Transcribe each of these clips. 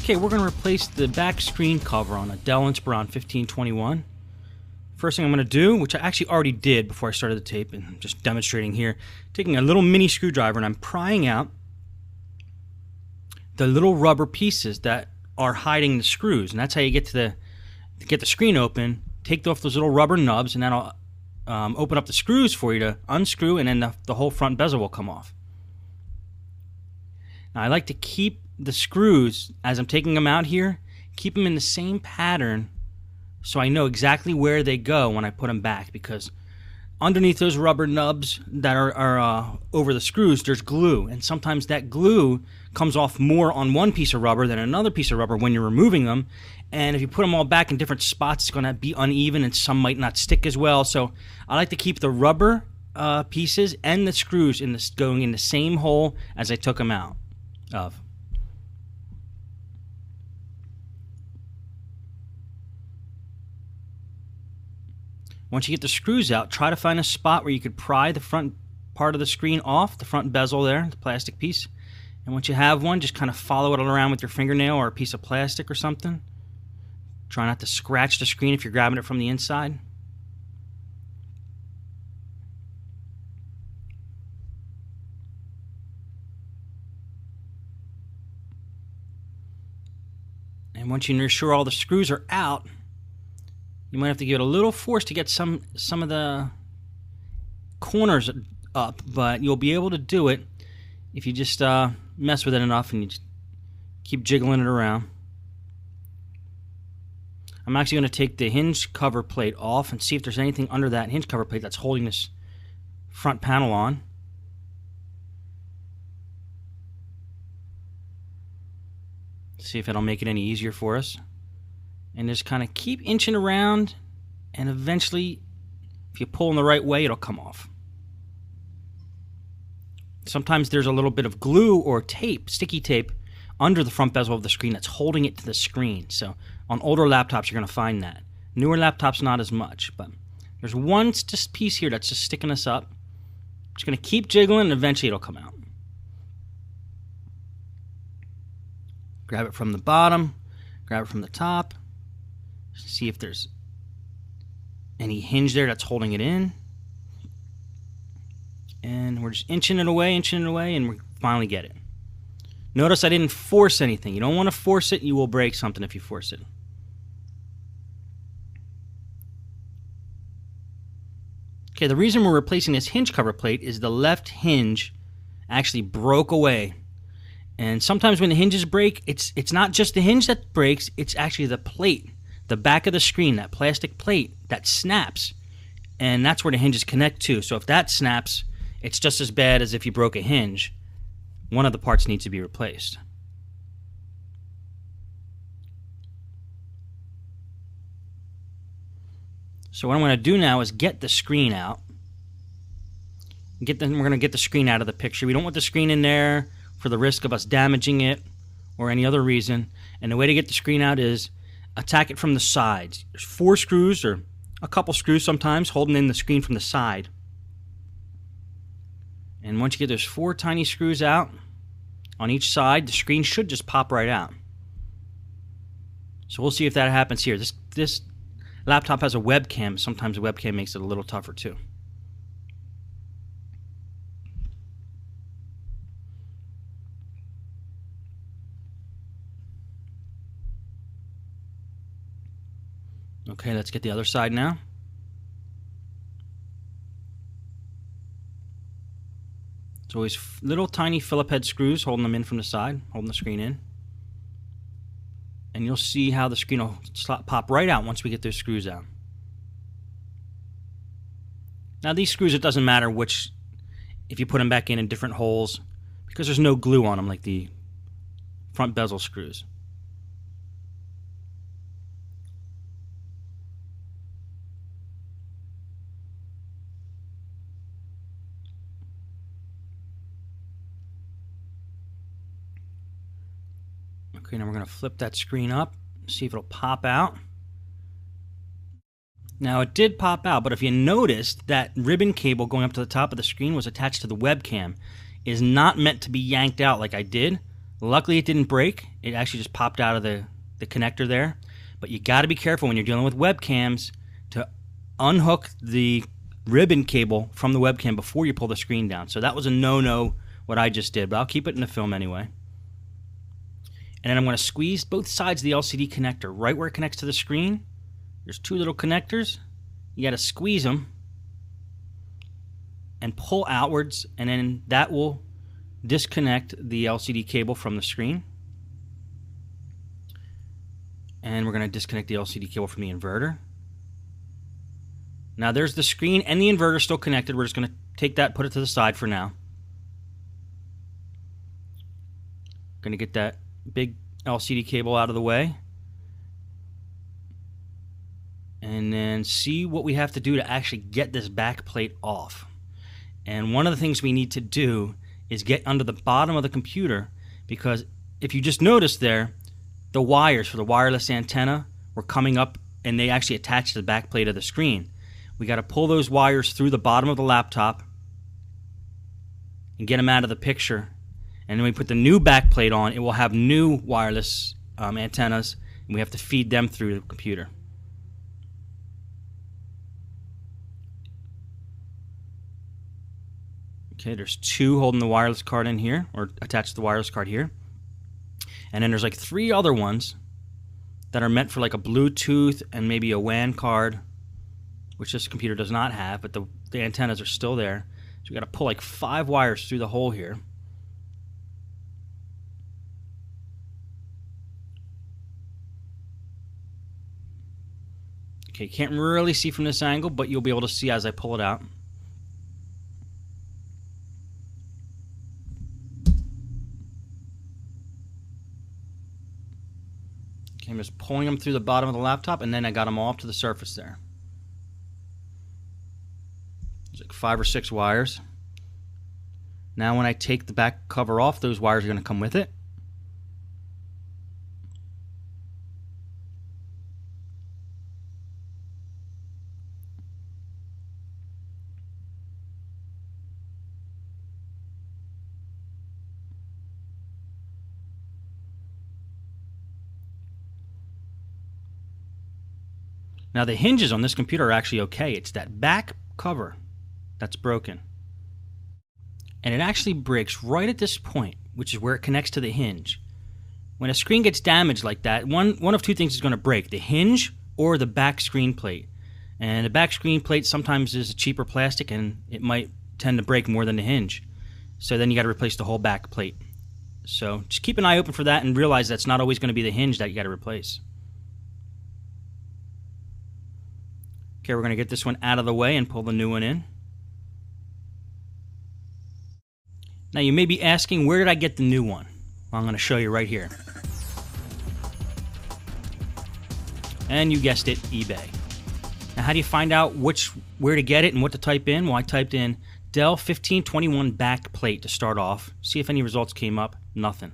Okay, we're going to replace the back screen cover on a DellInspiron1521. First thing I'm going to do, which I actually already did before I started the tape, and I'm just demonstrating here, taking a little mini screwdriver and I'm prying out the little rubber pieces that are hiding the screws, and that's how you get to get the screen open. Take off those little rubber nubs, and that'll open up the screws for you to unscrew, and then the whole front bezel will come off. Now I like to keep the screws, as I'm taking them out here, keep them in the same pattern so I know exactly where they go when I put them back, because underneath those rubber nubs that are over the screws, there's glue, and sometimes that glue comes off more on one piece of rubber than another piece of rubber when you're removing them, and if you put them all back in different spots, it's going to be uneven and some might not stick as well. So I like to keep the rubber pieces and the screws going in the same hole as I took them out of. Once you get the screws out, try to find a spot where you could pry the front part of the screen off, the front bezel there, the plastic piece. And once you have one, just kind of follow it around with your fingernail or a piece of plastic or something. Try not to scratch the screen if you're grabbing it from the inside. And once you're sure all the screws are out, you might have to give it a little force to get some of the corners up, but you'll be able to do it if you just mess with it enough and you just keep jiggling it around. I'm actually going to take the hinge cover plate off and see if there's anything under that hinge cover plate that's holding this front panel on. See if it'll make it any easier for us. And just kind of keep inching around, and eventually, if you pull in the right way, it'll come off. Sometimes there's a little bit of glue or tape, sticky tape, under the front bezel of the screen that's holding it to the screen. So on older laptops, you're going to find that. Newer laptops, not as much, but there's one just piece here that's just sticking us up. Just going to keep jiggling, and eventually it'll come out. Grab it from the bottom, grab it from the top. See if there's any hinge there that's holding it in. And we're just inching it away, and we finally get it. Notice I didn't force anything. You don't want to force it. You will break something if you force it. Okay, the reason we're replacing this hinge cover plate is the left hinge actually broke away. And sometimes when the hinges break, it's not just the hinge that breaks, it's actually the plate. The back of the screen, that plastic plate, that snaps, and that's where the hinges connect to. So if that snaps, it's just as bad as if you broke a hinge. One of the parts needs to be replaced. So what I'm going to do now is get the screen out. We're going to get the screen out of the picture. We don't want the screen in there for the risk of us damaging it or any other reason. And the way to get the screen out is attack it from the sides. There's 4 screws, or a couple screws sometimes, holding in the screen from the side. And once you get those 4 tiny screws out on each side, the screen should just pop right out. So we'll see if that happens here. This laptop has a webcam. Sometimes a webcam makes it a little tougher too. Okay, let's get the other side now. It's always little tiny Phillip head screws holding them in from the side, holding the screen in. And you'll see how the screen will pop right out once we get those screws out. Now these screws, it doesn't matter which, if you put them back in different holes, because there's no glue on them like the front bezel screws. Okay, now we're going to flip that screen up, see if it'll pop out. Now it did pop out, but if you noticed, that ribbon cable going up to the top of the screen was attached to the webcam. It is not meant to be yanked out like I did. Luckily it didn't break. It actually just popped out of the connector there. But you got to be careful when you're dealing with webcams to unhook the ribbon cable from the webcam before you pull the screen down. So that was a no-no what I just did, but I'll keep it in the film anyway. And then I'm going to squeeze both sides of the LCD connector right where it connects to the screen. There's two little connectors. You got to squeeze them and pull outwards, and then that will disconnect the LCD cable from the screen. And we're going to disconnect the LCD cable from the inverter. Now there's the screen and the inverter still connected. We're just going to take that, put it to the side for now. Going to get that big LCD cable out of the way. And then see what we have to do to actually get this back plate off. And one of the things we need to do is get under the bottom of the computer, because if you just notice there, the wires for the wireless antenna were coming up and they actually attached to the back plate of the screen. We got to pull those wires through the bottom of the laptop and get them out of the picture. And then we put the new back plate on. It will have new wireless antennas, and we have to feed them through the computer. Okay, there's two holding the wireless card in here, or attached to the wireless card here. And then there's like three other ones that are meant for like a Bluetooth and maybe a WAN card, which this computer does not have, but the antennas are still there. So we got to pull like 5 wires through the hole here. Okay, can't really see from this angle, but you'll be able to see as I pull it out. Okay, I'm just pulling them through the bottom of the laptop, and then I got them all up to the surface there. There's like 5 or 6 wires. Now when I take the back cover off, those wires are going to come with it. Now the hinges on this computer are actually okay. It's that back cover that's broken. And it actually breaks right at this point, which is where it connects to the hinge. When a screen gets damaged like that, one of two things is going to break: the hinge or the back screen plate. And the back screen plate sometimes is a cheaper plastic, and it might tend to break more than the hinge. So then you got to replace the whole back plate. So just keep an eye open for that, and realize that's not always going to be the hinge that you got to replace. Okay, we're going to get this one out of the way and pull the new one in. Now you may be asking, where did I get the new one? Well, I'm going to show you right here. And you guessed it, eBay. Now how do you find out where to get it and what to type in? Well, I typed in Dell1521 back plate to start off. See if any results came up. Nothing.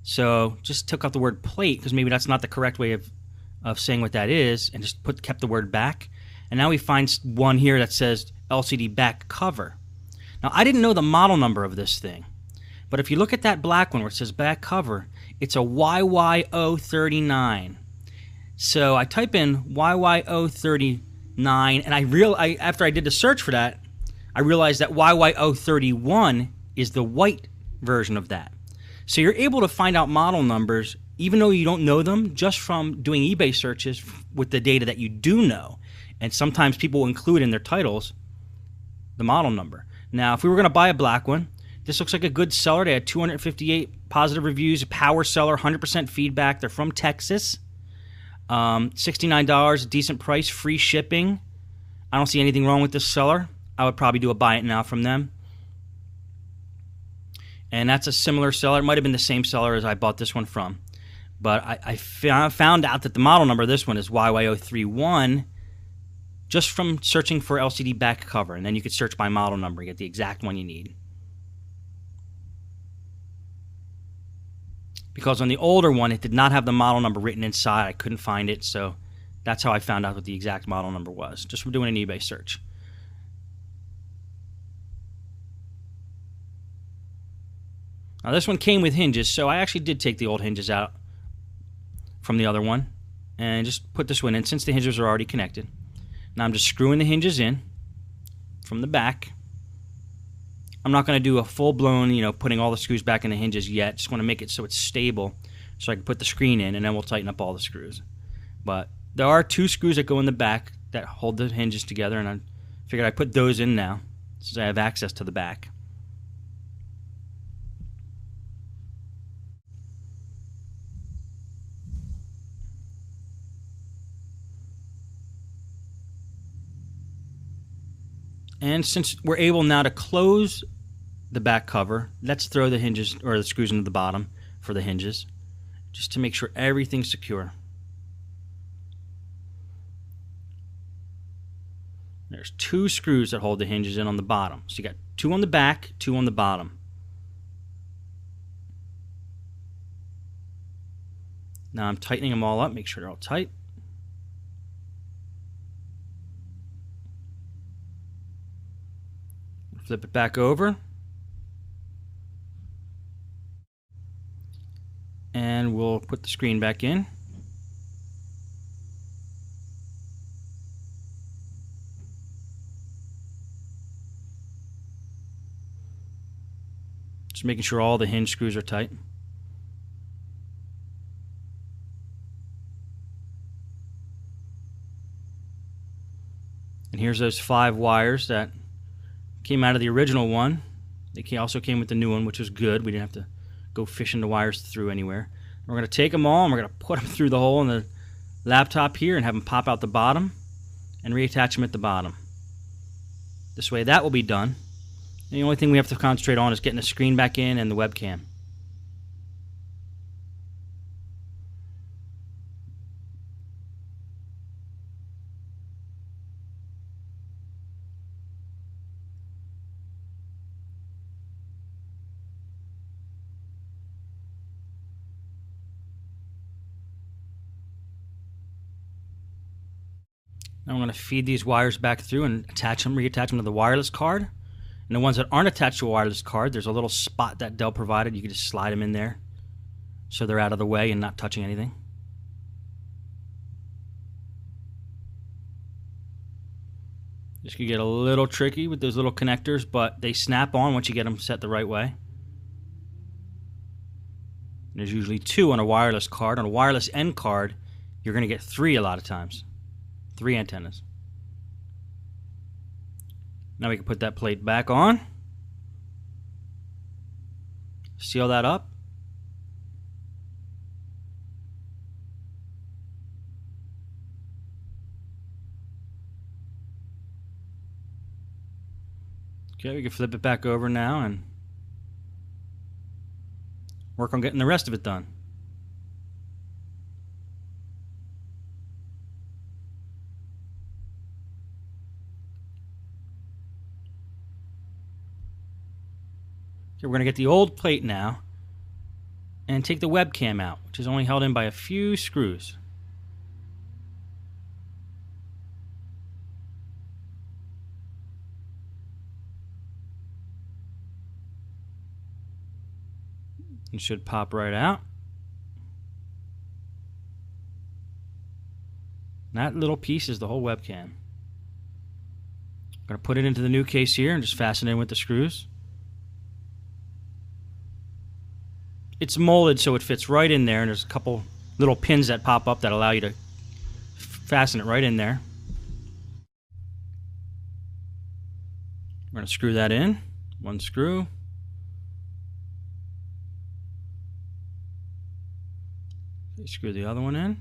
So just took out the word plate, because maybe that's not the correct way of saying what that is, and just kept the word back. And now we find one here that says LCD back cover. Now I didn't know the model number of this thing, but if you look at that black one where it says back cover, it's a YY039. So I type in YY039, and after I did the search for that, I realized that YY031 is the white version of that. So you're able to find out model numbers even though you don't know them, just from doing eBay searches with the data that you do know. And sometimes people will include in their titles the model number. Now, if we were going to buy a black one, this looks like a good seller. They had 258 positive reviews, a power seller, 100% feedback. They're from Texas. $69, a decent price, free shipping. I don't see anything wrong with this seller. I would probably do a buy it now from them. And that's a similar seller. It might have been the same seller as I bought this one from. But I found out that the model number of this one is YY031 just from searching for LCD back cover. And then you could search by model number and get the exact one you need. Because on the older one, it did not have the model number written inside. I couldn't find it, so that's how I found out what the exact model number was, just from doing an eBay search. Now this one came with hinges, so I actually did take the old hinges out from the other one and just put this one in since the hinges are already connected. Now I'm just screwing the hinges in from the back. I'm not going to do a full-blown, putting all the screws back in the hinges yet. Just want to make it so it's stable so I can put the screen in, and then we'll tighten up all the screws. But there are 2 screws that go in the back that hold the hinges together, and I figured I'd put those in now since I have access to the back. And since we're able now to close the back cover, let's throw the hinges or the screws into the bottom for the hinges, just to make sure everything's secure. There's 2 screws that hold the hinges in on the bottom. So you got 2 on the back, 2 on the bottom. Now I'm tightening them all up, make sure they're all tight. Flip it back over. And we'll put the screen back in. Just making sure all the hinge screws are tight. And here's those 5 wires that came out of the original one. They also came with the new one, which was good. We didn't have to go fishing the wires through anywhere. We're going to take them all and we're going to put them through the hole in the laptop here and have them pop out the bottom and reattach them at the bottom. This way that will be done. And the only thing we have to concentrate on is getting the screen back in and the webcam. Now I'm going to feed these wires back through and reattach them to the wireless card. And the ones that aren't attached to a wireless card, there's a little spot that Dell provided. You can just slide them in there so they're out of the way and not touching anything. This could get a little tricky with those little connectors, but they snap on once you get them set the right way. There's usually 2 on a wireless card. On a wireless end card, you're going to get 3 a lot of times. 3 antennas. Now we can put that plate back on. Seal that up. Okay, we can flip it back over now and work on getting the rest of it done. So we're going to get the old plate now and take the webcam out, which is only held in by a few screws. It should pop right out. That little piece is the whole webcam. I'm going to put it into the new case here and just fasten it in with the screws. It's molded so it fits right in there, and there's a couple little pins that pop up that allow you to fasten it right in there. We're going to screw that in. 1 screw. Okay, screw the other one in.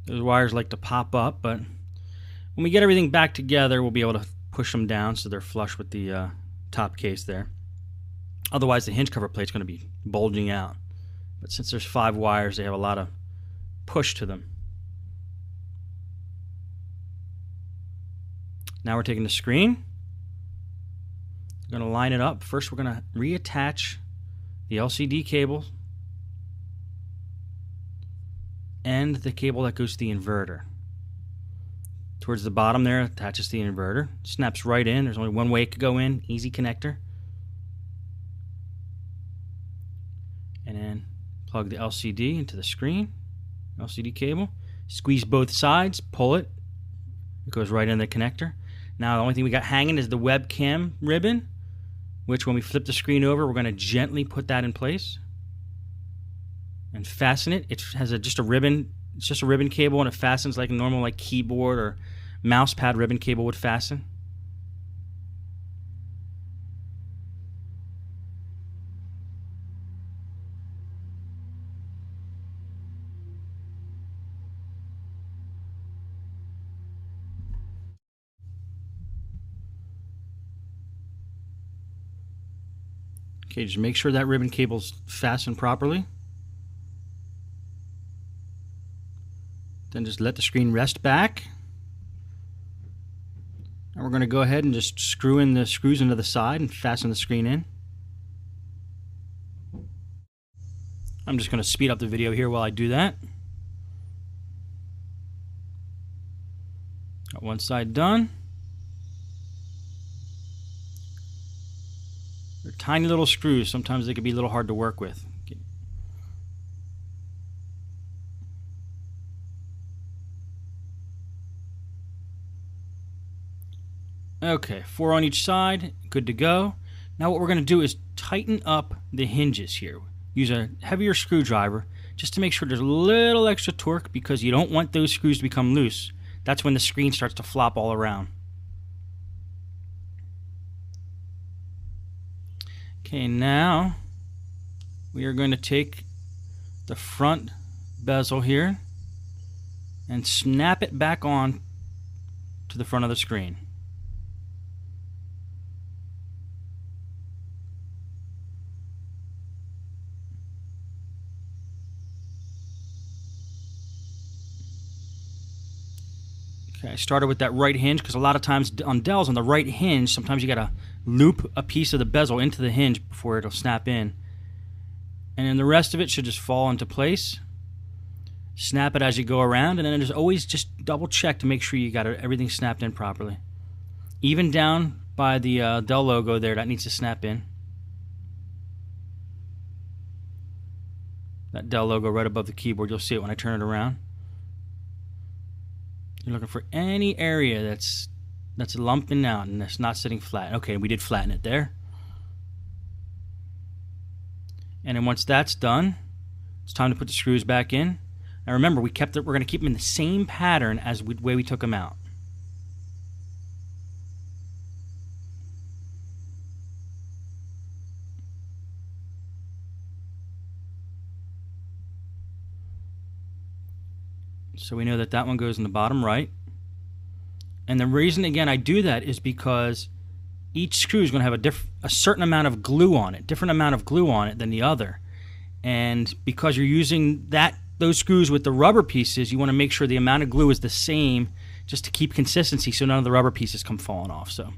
Those wires like to pop up, but when we get everything back together, we'll be able to push them down so they're flush with the top case there. Otherwise, the hinge cover plate's going to be bulging out. But since there's 5 wires, they have a lot of push to them. Now we're taking the screen. We're going to line it up. First, we're going to reattach the LCD cable and the cable that goes to the inverter. Towards the bottom there attaches to the inverter. Snaps right in. There's only one way it could go in. Easy connector. And then plug the LCD into the screen. LCD cable. Squeeze both sides. Pull it. It goes right in the connector. Now the only thing we got hanging is the webcam ribbon, which when we flip the screen over, we're going to gently put that in place and fasten it. It has just a ribbon. It's just a ribbon cable, and it fastens like a normal keyboard or mouse pad ribbon cable would fasten. Okay, just make sure that ribbon cable's fastened properly. Then just let the screen rest back. And we're going to go ahead and just screw in the screws into the side and fasten the screen in. I'm just going to speed up the video here while I do that. Got one side done. They're tiny little screws. Sometimes they can be a little hard to work with. Okay, 4 on each side, good to go. Now what we're going to do is tighten up the hinges here. Use a heavier screwdriver just to make sure there's a little extra torque, because you don't want those screws to become loose. That's when the screen starts to flop all around. Okay, now we are going to take the front bezel here and snap it back on to the front of the screen. Okay, I started with that right hinge because a lot of times on Dells, on the right hinge, sometimes you gotta loop a piece of the bezel into the hinge before it'll snap in. And then the rest of it should just fall into place. Snap it as you go around, and then just always just double check to make sure you got everything snapped in properly. Even down by the Dell logo there, that needs to snap in. That Dell logo right above the keyboard, you'll see it when I turn it around. You're looking for any area that's lumping out and that's not sitting flat. Okay, we did flatten it there. And then once that's done, it's time to put the screws back in. Now remember, we're going to keep them in the same pattern as the way we took them out. So we know that that one goes in the bottom right. And the reason, again, I do that is because each screw is going to have a certain amount of glue on it, different amount of glue on it than the other. And because you're using those screws with the rubber pieces, you want to make sure the amount of glue is the same just to keep consistency so none of the rubber pieces come falling off. So.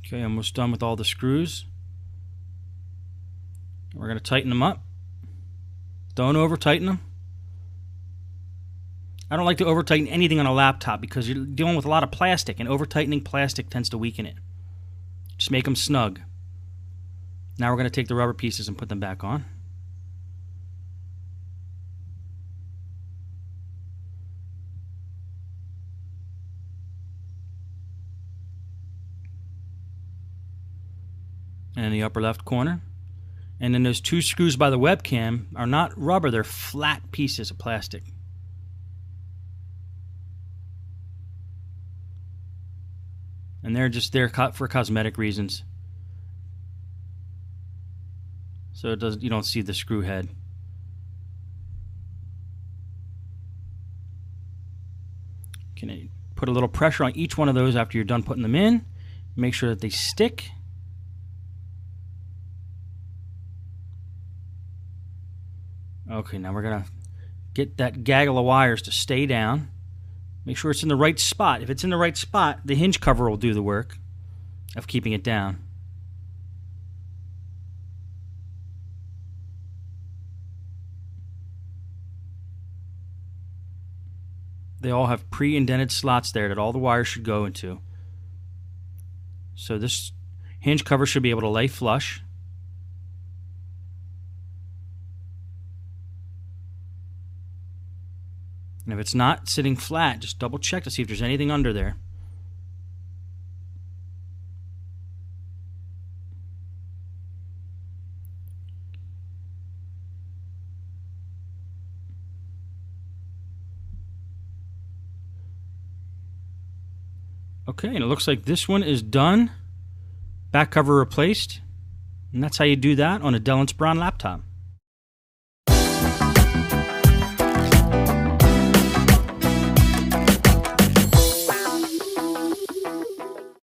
Okay, almost done with all the screws. We're going to tighten them up. Don't over tighten them. I don't like to over tighten anything on a laptop because you're dealing with a lot of plastic, and over tightening plastic tends to weaken it. Just make them snug. Now we're going to take the rubber pieces and put them back on. And in the upper left corner. And then those two screws by the webcam are not rubber, they're flat pieces of plastic. And they're just there for cosmetic reasons. So you don't see the screw head. Can put a little pressure on each one of those after you're done putting them in. Make sure that they stick. Okay, now we're going to get that gaggle of wires to stay down. Make sure it's in the right spot. If it's in the right spot, the hinge cover will do the work of keeping it down. They all have pre-indented slots there that all the wires should go into. So this hinge cover should be able to lay flush. And if it's not sitting flat, just double check to see if there's anything under there. Okay, and it looks like this one is done. Back cover replaced. And that's how you do that on a Dell Inspiron laptop.